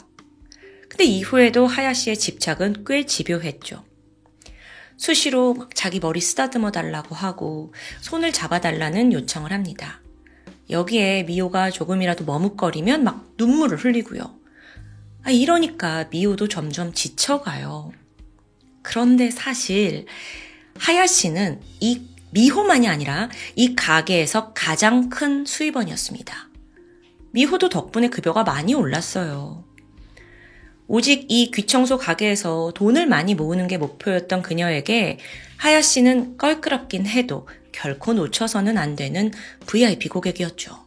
근데 이후에도 하야시의 집착은 꽤 집요했죠. 수시로 자기 머리 쓰다듬어 달라고 하고 손을 잡아달라는 요청을 합니다. 여기에 미호가 조금이라도 머뭇거리면 막 눈물을 흘리고요. 이러니까 미호도 점점 지쳐가요. 그런데 사실 하야시는 이 미호만이 아니라 이 가게에서 가장 큰 수입원이었습니다. 미호도 덕분에 급여가 많이 올랐어요. 오직 이 귀청소 가게에서 돈을 많이 모으는 게 목표였던 그녀에게 하야시는 껄끄럽긴 해도 결코 놓쳐서는 안 되는 VIP 고객이었죠.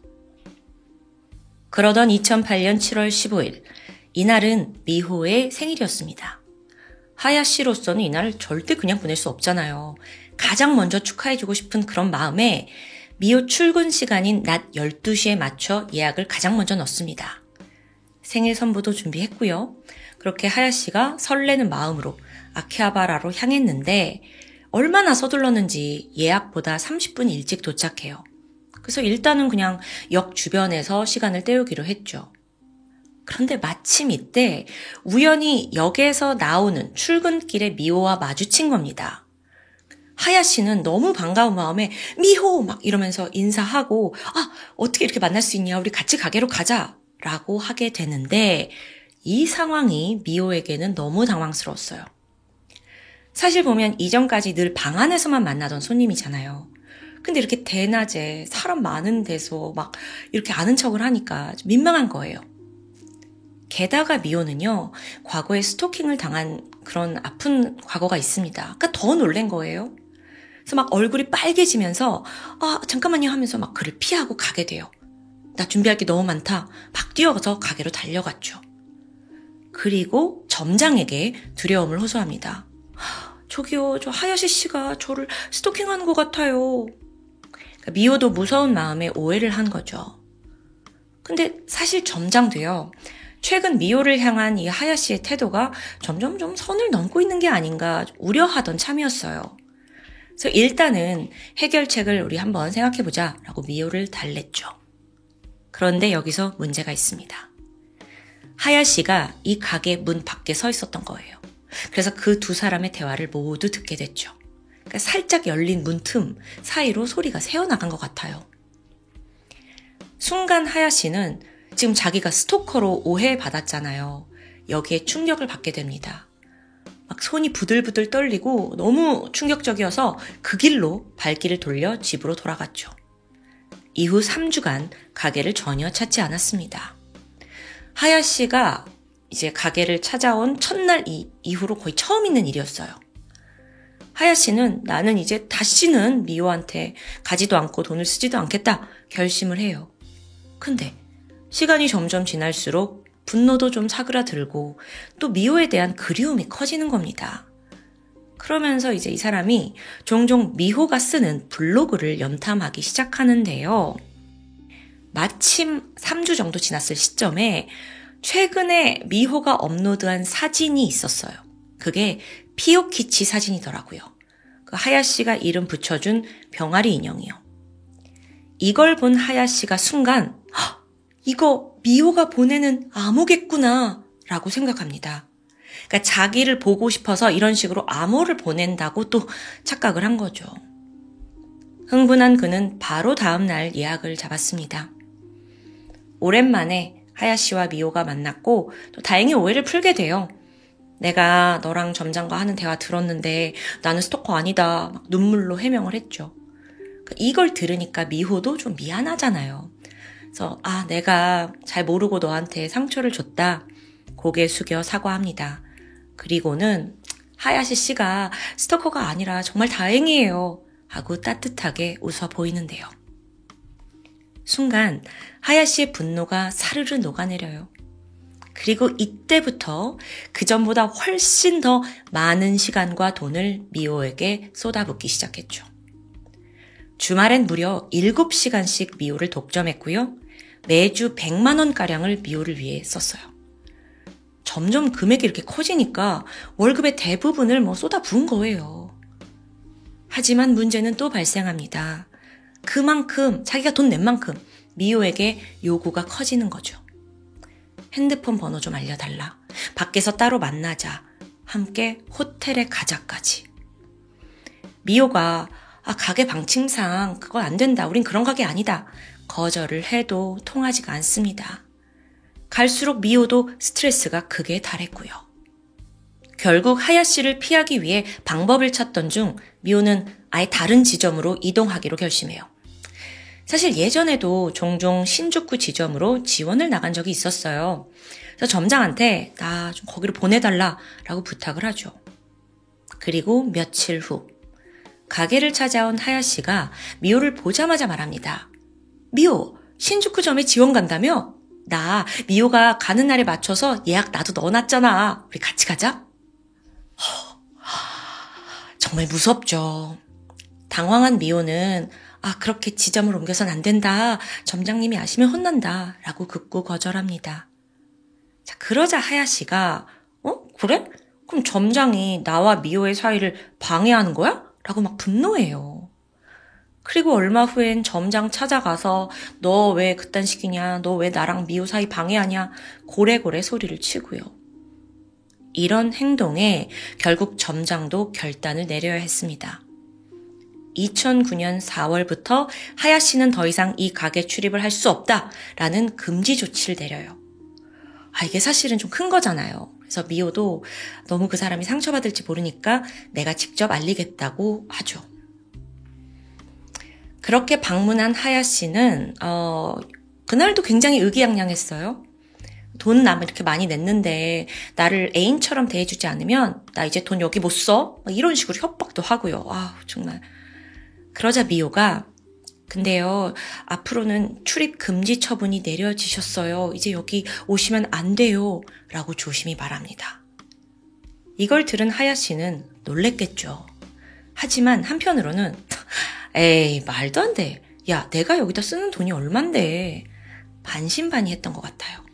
그러던 2008년 7월 15일, 이날은 미호의 생일이었습니다. 하야시로서는 이날을 절대 그냥 보낼 수 없잖아요. 가장 먼저 축하해주고 싶은 그런 마음에 미호 출근 시간인 낮 12시에 맞춰 예약을 가장 먼저 넣습니다. 생일 선물도 준비했고요. 그렇게 하야시가 설레는 마음으로 아키하바라로 향했는데 얼마나 서둘렀는지 예약보다 30분 일찍 도착해요. 그래서 일단은 그냥 역 주변에서 시간을 때우기로 했죠. 그런데 마침 이때 우연히 역에서 나오는 출근길에 미호와 마주친 겁니다. 하야시는 너무 반가운 마음에 미호 막 이러면서 인사하고 어떻게 이렇게 만날 수 있냐 우리 같이 가게로 가자 라고 하게 되는데 이 상황이 미호에게는 너무 당황스러웠어요. 사실 보면 이전까지 늘 방 안에서만 만나던 손님이잖아요. 근데 이렇게 대낮에 사람 많은 데서 막 이렇게 아는 척을 하니까 좀 민망한 거예요. 게다가 미호는요, 과거에 스토킹을 당한 그런 아픈 과거가 있습니다. 그러니까 더 놀란 거예요. 그래서 막 얼굴이 빨개지면서 잠깐만요 하면서 막 그를 피하고 가게 돼요. 나 준비할 게 너무 많다. 막 뛰어가서 가게로 달려갔죠. 그리고 점장에게 두려움을 호소합니다. 저기요, 저 하야시 씨가 저를 스토킹하는 것 같아요. 그러니까 미호도 무서운 마음에 오해를 한 거죠. 근데 사실 점장도요. 최근 미호를 향한 이 하야시의 태도가 점점 좀 선을 넘고 있는 게 아닌가 우려하던 참이었어요. 그래서 일단은 해결책을 우리 한번 생각해보자 라고 미호를 달랬죠. 그런데 여기서 문제가 있습니다. 하야시가 이 가게 문 밖에 서 있었던 거예요. 그래서 그 두 사람의 대화를 모두 듣게 됐죠. 그러니까 살짝 열린 문틈 사이로 소리가 새어나간 것 같아요. 순간 하야시는 지금 자기가 스토커로 오해받았잖아요. 여기에 충격을 받게 됩니다. 막 손이 부들부들 떨리고 너무 충격적이어서 그 길로 발길을 돌려 집으로 돌아갔죠. 이후 3주간 가게를 전혀 찾지 않았습니다. 하야시가 이제 가게를 찾아온 첫날 이후로 거의 처음 있는 일이었어요. 하야시는 나는 이제 다시는 미호한테 가지도 않고 돈을 쓰지도 않겠다 결심을 해요. 근데 시간이 점점 지날수록 분노도 좀 사그라들고 또 미호에 대한 그리움이 커지는 겁니다. 그러면서 이제 이 사람이 종종 미호가 쓰는 블로그를 염탐하기 시작하는데요. 마침 3주 정도 지났을 시점에 최근에 미호가 업로드한 사진이 있었어요. 그게 피오키치 사진이더라고요. 그 하야시가 이름 붙여준 병아리 인형이요. 이걸 본 하야시가 순간 이거 미호가 보내는 암호겠구나 라고 생각합니다. 그러니까 자기를 보고 싶어서 이런 식으로 암호를 보낸다고 또 착각을 한 거죠. 흥분한 그는 바로 다음날 예약을 잡았습니다. 오랜만에 하야시와 미호가 만났고 또 다행히 오해를 풀게 돼요. 내가 너랑 점장과 하는 대화 들었는데 나는 스토커 아니다. 막 눈물로 해명을 했죠. 이걸 들으니까 미호도 좀 미안하잖아요. 그래서 내가 잘 모르고 너한테 상처를 줬다. 고개 숙여 사과합니다. 그리고는 하야시 씨가 스토커가 아니라 정말 다행이에요. 하고 따뜻하게 웃어 보이는데요. 순간 하야시의 분노가 사르르 녹아내려요. 그리고 이때부터 그전보다 훨씬 더 많은 시간과 돈을 미호에게 쏟아붓기 시작했죠. 주말엔 무려 7시간씩 미호를 독점했고요. 매주 100만 원가량을 미호를 위해 썼어요. 점점 금액이 이렇게 커지니까 월급의 대부분을 쏟아부은 거예요. 하지만 문제는 또 발생합니다. 그만큼 자기가 돈 낸 만큼 미호에게 요구가 커지는 거죠. 핸드폰 번호 좀 알려달라. 밖에서 따로 만나자. 함께 호텔에 가자까지. 미호가 가게 방침상 그건 안 된다. 우린 그런 가게 아니다. 거절을 해도 통하지가 않습니다. 갈수록 미호도 스트레스가 극에 달했고요. 결국 하야시를 피하기 위해 방법을 찾던 중 미호는 아예 다른 지점으로 이동하기로 결심해요. 사실 예전에도 종종 신주쿠 지점으로 지원을 나간 적이 있었어요. 그래서 점장한테 나 좀 거기로 보내달라라고 부탁을 하죠. 그리고 며칠 후 가게를 찾아온 하야시가 미호를 보자마자 말합니다. 미호, 신주쿠점에 지원 간다며? 나 미호가 가는 날에 맞춰서 예약 나도 넣어놨잖아. 우리 같이 가자? 정말 무섭죠. 당황한 미호는 그렇게 지점을 옮겨선 안 된다. 점장님이 아시면 혼난다. 라고 극구 거절합니다. 자, 그러자 하야시가 그래? 그럼 점장이 나와 미호의 사이를 방해하는 거야? 라고 막 분노해요. 그리고 얼마 후엔 점장 찾아가서 너 왜 그딴 식이냐? 너 왜 나랑 미호 사이 방해하냐? 고래고래 소리를 치고요. 이런 행동에 결국 점장도 결단을 내려야 했습니다. 2009년 4월부터 하야시는 더 이상 이 가게 출입을 할 수 없다라는 금지 조치를 내려요. 이게 사실은 좀 큰 거잖아요. 그래서 미호도 너무 그 사람이 상처받을지 모르니까 내가 직접 알리겠다고 하죠. 그렇게 방문한 하야시는 그날도 굉장히 의기양양했어요. 돈 나 이렇게 많이 냈는데 나를 애인처럼 대해주지 않으면 나 이제 돈 여기 못 써? 이런 식으로 협박도 하고요. 정말. 그러자 미호가 근데요, 앞으로는 출입 금지 처분이 내려지셨어요. 이제 여기 오시면 안 돼요. 라고 조심히 말합니다. 이걸 들은 하야시는 놀랬겠죠. 하지만 한편으로는 에이, 말도 안 돼. 야, 내가 여기다 쓰는 돈이 얼만데. 반신반의했던 것 같아요.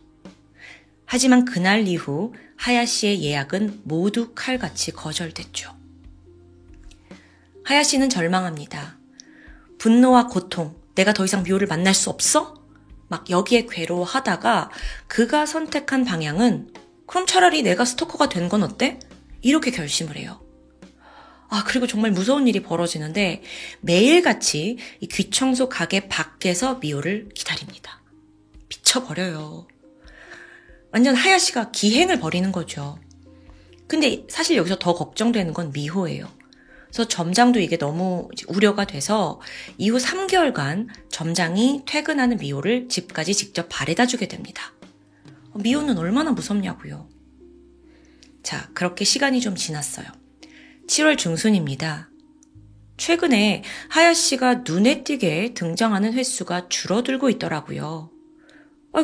하지만 그날 이후 하야시의 예약은 모두 칼같이 거절됐죠. 하야시는 절망합니다. 분노와 고통, 내가 더 이상 미호를 만날 수 없어? 막 여기에 괴로워하다가 그가 선택한 방향은 그럼 차라리 내가 스토커가 된 건 어때? 이렇게 결심을 해요. 그리고 정말 무서운 일이 벌어지는데 매일같이 이 귀청소 가게 밖에서 미호를 기다립니다. 미쳐버려요. 완전 하야시가 기행을 벌이는 거죠. 근데 사실 여기서 더 걱정되는 건 미호예요. 그래서 점장도 이게 너무 우려가 돼서 이후 3개월간 점장이 퇴근하는 미호를 집까지 직접 바래다 주게 됩니다. 미호는 얼마나 무섭냐고요. 자, 그렇게 시간이 좀 지났어요. 7월 중순입니다. 최근에 하야씨가 눈에 띄게 등장하는 횟수가 줄어들고 있더라고요.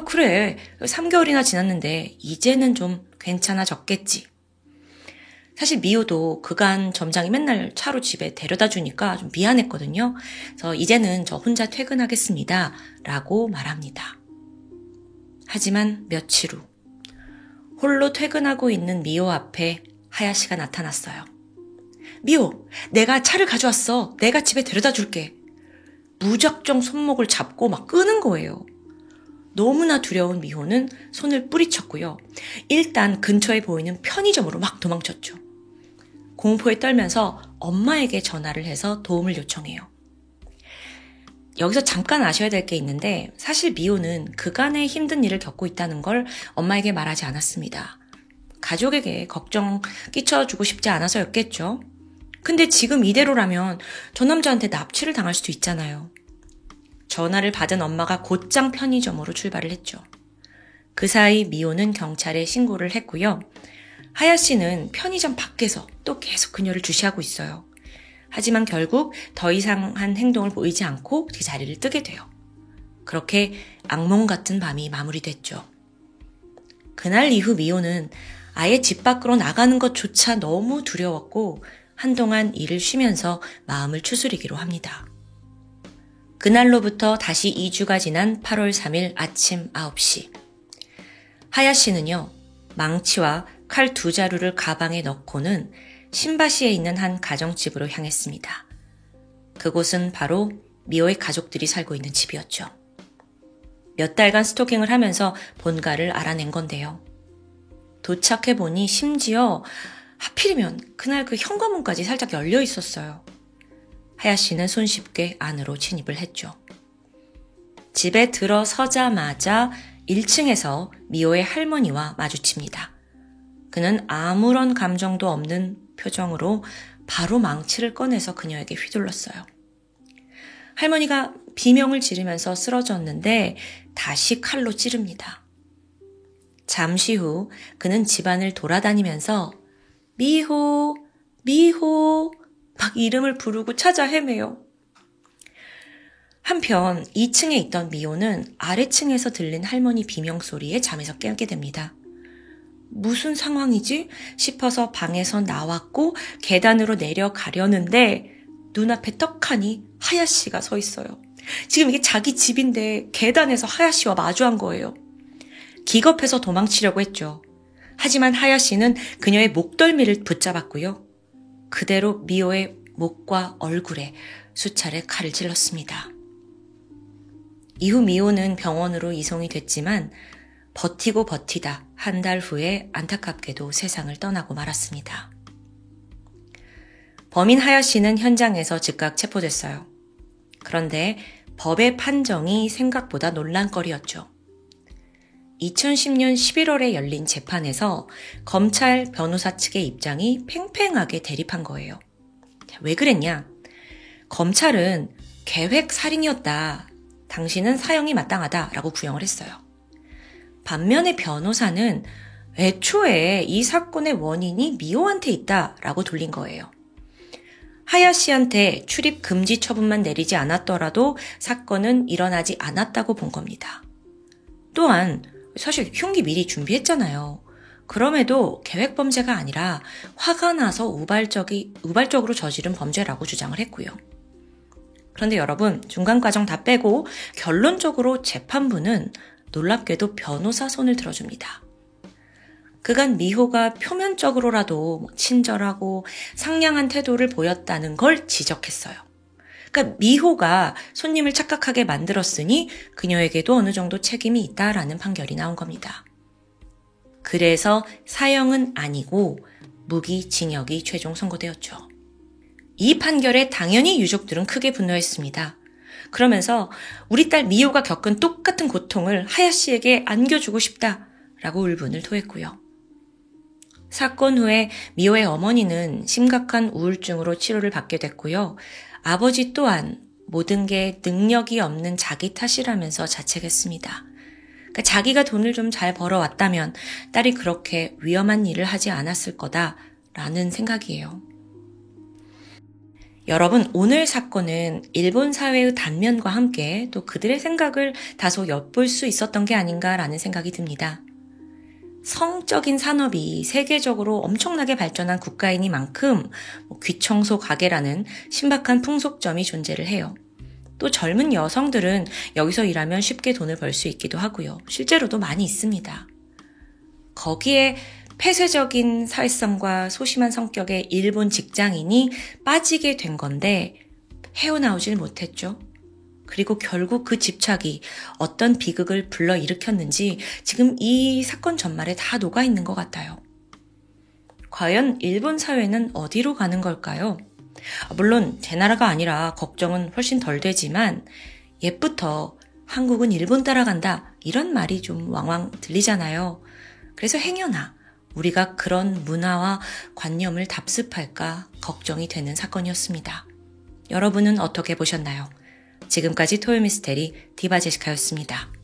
그래. 3개월이나 지났는데 이제는 좀 괜찮아졌겠지. 사실 미호도 그간 점장이 맨날 차로 집에 데려다 주니까 좀 미안했거든요. 그래서 이제는 저 혼자 퇴근하겠습니다. 라고 말합니다. 하지만 며칠 후 홀로 퇴근하고 있는 미호 앞에 하야씨가 나타났어요. 미호, 내가 차를 가져왔어. 내가 집에 데려다 줄게. 무작정 손목을 잡고 막 끄는 거예요. 너무나 두려운 미호는 손을 뿌리쳤고요. 일단 근처에 보이는 편의점으로 막 도망쳤죠. 공포에 떨면서 엄마에게 전화를 해서 도움을 요청해요. 여기서 잠깐 아셔야 될 게 있는데 사실 미호는 그간의 힘든 일을 겪고 있다는 걸 엄마에게 말하지 않았습니다. 가족에게 걱정 끼쳐주고 싶지 않아서였겠죠. 근데 지금 이대로라면 저 남자한테 납치를 당할 수도 있잖아요. 전화를 받은 엄마가 곧장 편의점으로 출발을 했죠. 그 사이 미호는 경찰에 신고를 했고요. 하야씨는 편의점 밖에서 또 계속 그녀를 주시하고 있어요. 하지만 결국 더 이상한 행동을 보이지 않고 그 자리를 뜨게 돼요. 그렇게 악몽 같은 밤이 마무리됐죠. 그날 이후 미호는 아예 집 밖으로 나가는 것조차 너무 두려웠고 한동안 일을 쉬면서 마음을 추스리기로 합니다. 그날로부터 다시 2주가 지난 8월 3일 아침 9시. 하야씨는요, 망치와 칼 2자루를 가방에 넣고는 신바시에 있는 한 가정집으로 향했습니다. 그곳은 바로 미호의 가족들이 살고 있는 집이었죠. 몇 달간 스토킹을 하면서 본가를 알아낸 건데요. 도착해보니 심지어 하필이면 그날 그 현관문까지 살짝 열려 있었어요. 하야씨는 손쉽게 안으로 진입을 했죠. 집에 들어서자마자 1층에서 미호의 할머니와 마주칩니다. 그는 아무런 감정도 없는 표정으로 바로 망치를 꺼내서 그녀에게 휘둘렀어요. 할머니가 비명을 지르면서 쓰러졌는데 다시 칼로 찌릅니다. 잠시 후 그는 집안을 돌아다니면서 미호, 미호 막 이름을 부르고 찾아 헤매요. 한편 2층에 있던 미호는 아래층에서 들린 할머니 비명소리에 잠에서 깨게 됩니다. 무슨 상황이지 싶어서 방에서 나왔고 계단으로 내려가려는데 눈앞에 떡하니 하야씨가 서 있어요. 지금 이게 자기 집인데 계단에서 하야씨와 마주한 거예요. 기겁해서 도망치려고 했죠. 하지만 하야씨는 그녀의 목덜미를 붙잡았고요. 그대로 미호의 목과 얼굴에 수차례 칼을 찔렀습니다. 이후 미호는 병원으로 이송이 됐지만 버티고 버티다 한 달 후에 안타깝게도 세상을 떠나고 말았습니다. 범인 하야씨는 현장에서 즉각 체포됐어요. 그런데 법의 판정이 생각보다 논란거리였죠. 2010년 11월에 열린 재판에서 검찰 변호사 측의 입장이 팽팽하게 대립한 거예요. 왜 그랬냐? 검찰은 계획 살인이었다. 당신은 사형이 마땅하다라고 구형을 했어요. 반면에 변호사는 애초에 이 사건의 원인이 미호한테 있다라고 돌린 거예요. 하야씨한테 출입 금지 처분만 내리지 않았더라도 사건은 일어나지 않았다고 본 겁니다. 또한 사실 흉기 미리 준비했잖아요. 그럼에도 계획 범죄가 아니라 화가 나서 우발적으로 저지른 범죄라고 주장을 했고요. 그런데 여러분, 중간 과정 다 빼고 결론적으로 재판부는 놀랍게도 변호사 손을 들어줍니다. 그간 미호가 표면적으로라도 친절하고 상냥한 태도를 보였다는 걸 지적했어요. 그러니까 미호가 손님을 착각하게 만들었으니 그녀에게도 어느 정도 책임이 있다라는 판결이 나온 겁니다. 그래서 사형은 아니고 무기징역이 최종 선고되었죠. 이 판결에 당연히 유족들은 크게 분노했습니다. 그러면서 우리 딸 미호가 겪은 똑같은 고통을 하야씨에게 안겨주고 싶다라고 울분을 토했고요. 사건 후에 미호의 어머니는 심각한 우울증으로 치료를 받게 됐고요. 아버지 또한 모든 게 능력이 없는 자기 탓이라면서 자책했습니다. 그러니까 자기가 돈을 좀 잘 벌어왔다면 딸이 그렇게 위험한 일을 하지 않았을 거다라는 생각이에요. 여러분, 오늘 사건은 일본 사회의 단면과 함께 또 그들의 생각을 다소 엿볼 수 있었던 게 아닌가라는 생각이 듭니다. 성적인 산업이 세계적으로 엄청나게 발전한 국가이니만큼 귀청소 가게라는 신박한 풍속점이 존재를 해요. 또 젊은 여성들은 여기서 일하면 쉽게 돈을 벌 수 있기도 하고요. 실제로도 많이 있습니다. 거기에 폐쇄적인 사회성과 소심한 성격의 일본 직장인이 빠지게 된 건데 헤어나오질 못했죠. 그리고 결국 그 집착이 어떤 비극을 불러일으켰는지 지금 이 사건 전말에 다 녹아있는 것 같아요. 과연 일본 사회는 어디로 가는 걸까요? 물론 제 나라가 아니라 걱정은 훨씬 덜 되지만 옛부터 한국은 일본 따라간다 이런 말이 좀 왕왕 들리잖아요. 그래서 행여나 우리가 그런 문화와 관념을 답습할까 걱정이 되는 사건이었습니다. 여러분은 어떻게 보셨나요? 지금까지 토요미스테리 디바제시카였습니다.